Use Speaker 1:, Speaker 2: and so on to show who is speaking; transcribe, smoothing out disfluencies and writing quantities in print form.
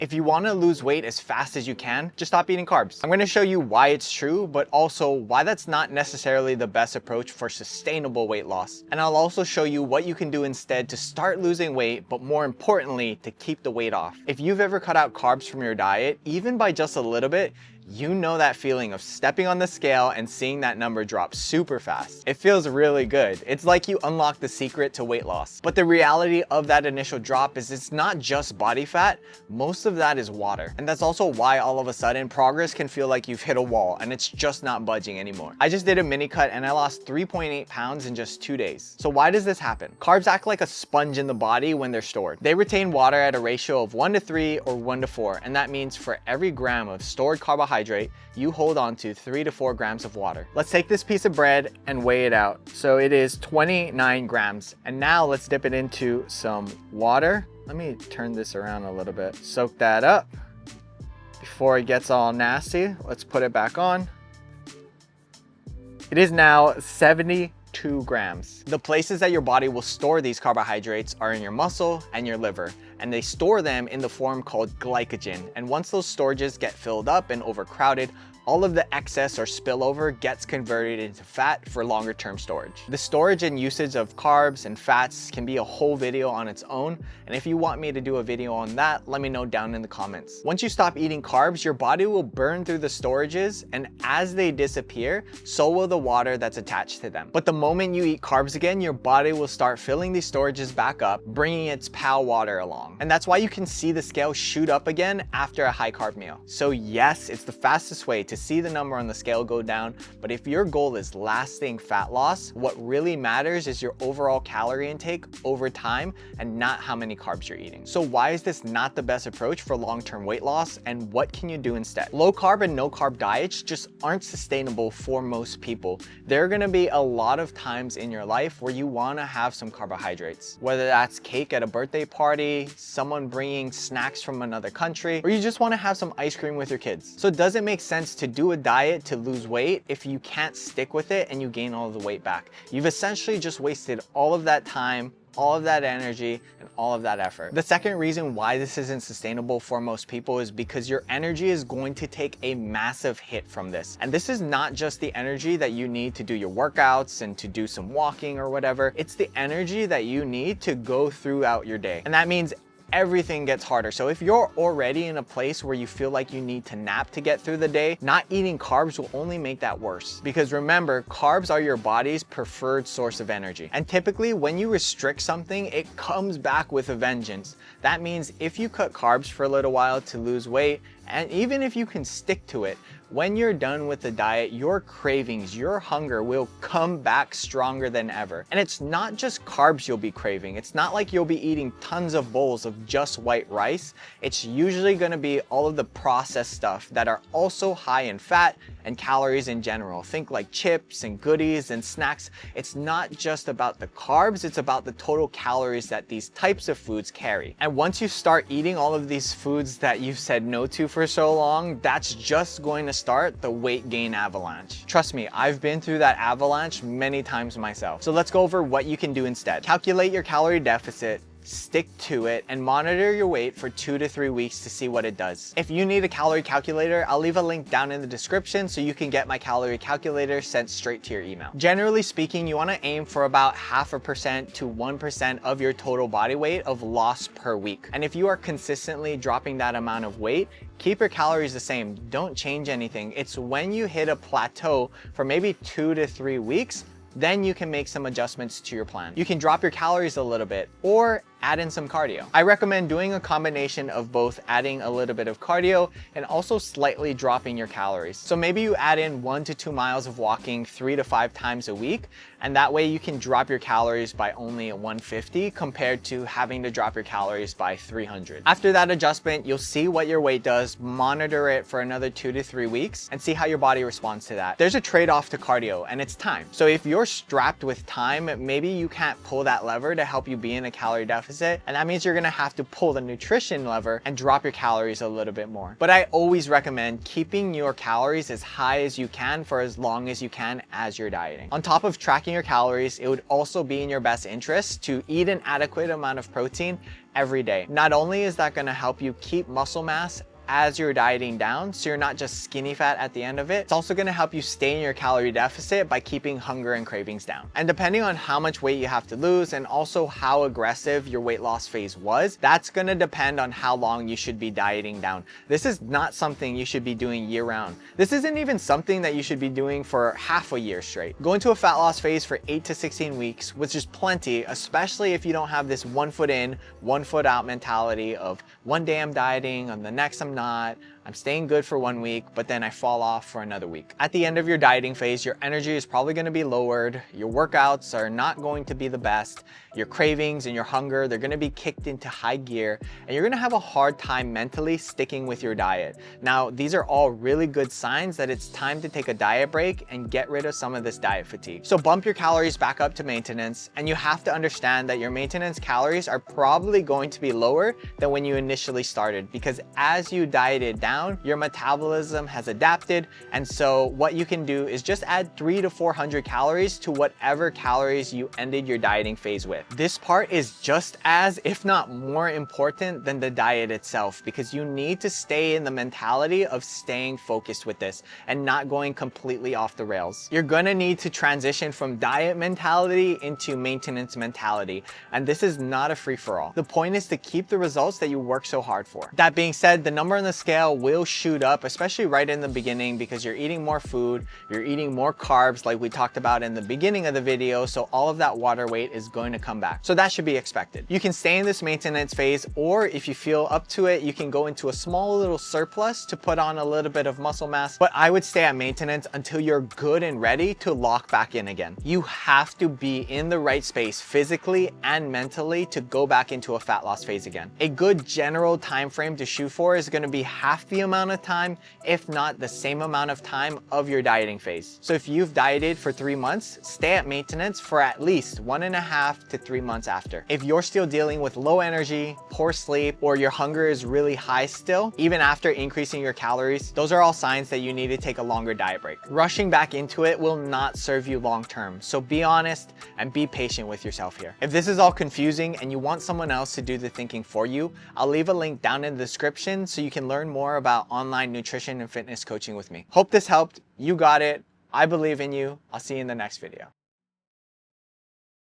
Speaker 1: If you want to lose weight as fast as you can, just stop eating carbs. I'm going to show you why it's true, but also why that's not necessarily the best approach for sustainable weight loss. And I'll also show you what you can do instead to start losing weight, but more importantly, to keep the weight off. If you've ever cut out carbs from your diet, even by just a little bit, you know that feeling of stepping on the scale and seeing that number drop super fast. It feels really good. It's like you unlock the secret to weight loss. But the reality of that initial drop is it's not just body fat, most of that is water. And that's also why all of a sudden progress can feel like you've hit a wall and it's just not budging anymore. I just did a mini cut and I lost 3.8 pounds in just 2 days. So why does this happen? Carbs act like a sponge in the body when they're stored. They retain water at a ratio of 1:3 or 1:4, and that means for every gram of stored carbohydrate, you hold on to 3 to 4 grams of water. Let's take this piece of bread and weigh it out. So it is 29 grams. And now let's dip it into some water. Let me turn this around a little bit. Soak that up. Before it gets all nasty, let's put it back on. It is now 72 grams. The places that your body will store these carbohydrates are in your muscle and your liver, and they store them in the form called glycogen. And once those storages get filled up and overcrowded, all of the excess or spillover gets converted into fat for longer term storage. The storage and usage of carbs and fats can be a whole video on its own, and if you want me to do a video on that, let me know down in the comments. Once you stop eating carbs, your body will burn through the storages, and as they disappear, so will the water that's attached to them. But the moment you eat carbs again, your body will start filling these storages back up, bringing its pal water along. And that's why you can see the scale shoot up again after a high carb meal. So yes, it's the fastest way to see the number on the scale go down, but if your goal is lasting fat loss, what really matters is your overall calorie intake over time and not how many carbs you're eating. So why is this not the best approach for long-term weight loss, and what can you do instead? Low carb and no carb diets just aren't sustainable for most people. There are gonna be a lot of times in your life where you wanna have some carbohydrates, whether that's cake at a birthday party, someone bringing snacks from another country, or you just wanna have some ice cream with your kids. So does it make sense to do a diet to lose weight if you can't stick with it and you gain all of the weight back? You've essentially just wasted all of that time, all of that energy, and all of that effort. The second reason why this isn't sustainable for most people is because your energy is going to take a massive hit from this. And this is not just the energy that you need to do your workouts and to do some walking or whatever. It's the energy that you need to go throughout your day. And that means everything gets harder. So if you're already in a place where you feel like you need to nap to get through the day, not eating carbs will only make that worse. Because remember, carbs are your body's preferred source of energy. And typically when you restrict something, it comes back with a vengeance. That means if you cut carbs for a little while to lose weight, and even if you can stick to it, when you're done with the diet, your cravings, your hunger will come back stronger than ever. And it's not just carbs you'll be craving. It's not like you'll be eating tons of bowls of just white rice. It's usually gonna be all of the processed stuff that are also high in fat and calories in general. Think like chips and goodies and snacks. It's not just about the carbs, it's about the total calories that these types of foods carry. And once you start eating all of these foods that you've said no to for so long, that's just going to start the weight gain avalanche. Trust me, I've been through that avalanche many times myself. So let's go over what you can do instead. Calculate your calorie deficit, stick to it, and monitor your weight for 2 to 3 weeks to see what it does. If you need a calorie calculator, I'll leave a link down in the description so you can get my calorie calculator sent straight to your email. Generally speaking, you want to aim for about 0.5% to 1% of your total body weight of loss per week. And if you are consistently dropping that amount of weight, keep your calories the same. Don't change anything. It's when you hit a plateau for maybe 2 to 3 weeks, then you can make some adjustments to your plan. You can drop your calories a little bit or add in some cardio. I recommend doing a combination of both adding a little bit of cardio and also slightly dropping your calories. So maybe you add in 1 to 2 miles of walking 3 to 5 times a week, and that way you can drop your calories by only 150 compared to having to drop your calories by 300. After that adjustment, you'll see what your weight does, monitor it for another 2 to 3 weeks, and see how your body responds to that. There's a trade-off to cardio, and it's time. So if you're strapped with time, maybe you can't pull that lever to help you be in a calorie deficit deficit, and that means you're gonna have to pull the nutrition lever and drop your calories a little bit more. But I always recommend keeping your calories as high as you can for as long as you can as you're dieting. On top of tracking your calories, it would also be in your best interest to eat an adequate amount of protein every day. Not only is that gonna help you keep muscle mass as you're dieting down, so you're not just skinny fat at the end of it, it's also gonna help you stay in your calorie deficit by keeping hunger and cravings down. And depending on how much weight you have to lose and also how aggressive your weight loss phase was, that's gonna depend on how long you should be dieting down. This is not something you should be doing year round. This isn't even something that you should be doing for half a year straight. Go into a fat loss phase for 8 to 16 weeks, which is plenty, especially if you don't have this 1 foot in, 1 foot out mentality of one day I'm dieting, and the next I'm not. I'm staying good for 1 week, but then I fall off for another week. At the end of your dieting phase, your energy is probably gonna be lowered, your workouts are not going to be the best, your cravings and your hunger, they're gonna be kicked into high gear, and you're gonna have a hard time mentally sticking with your diet. Now, these are all really good signs that it's time to take a diet break and get rid of some of this diet fatigue. So bump your calories back up to maintenance, and you have to understand that your maintenance calories are probably going to be lower than when you initially started, because as you dieted down, your metabolism has adapted, and so what you can do is just add 300 to 400 calories to whatever calories you ended your dieting phase with. This part is just as, if not more important than the diet itself, because you need to stay in the mentality of staying focused with this and not going completely off the rails. You're gonna need to transition from diet mentality into maintenance mentality, and this is not a free-for-all. The point is to keep the results that you work so hard for. That being said, the number on the scale will shoot up, especially right in the beginning, because you're eating more food, you're eating more carbs like we talked about in the beginning of the video, so all of that water weight is going to come back. So that should be expected. You can stay in this maintenance phase, or if you feel up to it, you can go into a small little surplus to put on a little bit of muscle mass, but I would stay at maintenance until you're good and ready to lock back in again. You have to be in the right space physically and mentally to go back into a fat loss phase again. A good general time frame to shoot for is going to be half the amount of time, if not the same amount of time of your dieting phase. So if you've dieted for 3 months, stay at maintenance for at least 1.5 to 3 months after. If you're still dealing with low energy, poor sleep, or your hunger is really high still, even after increasing your calories, those are all signs that you need to take a longer diet break. Rushing back into it will not serve you long term, so be honest and be patient with yourself here. If this is all confusing and you want someone else to do the thinking for you, I'll leave a link down in the description so you can learn more about online nutrition and fitness coaching with me. Hope this helped. You got it. I believe in you. I'll see you in the next video.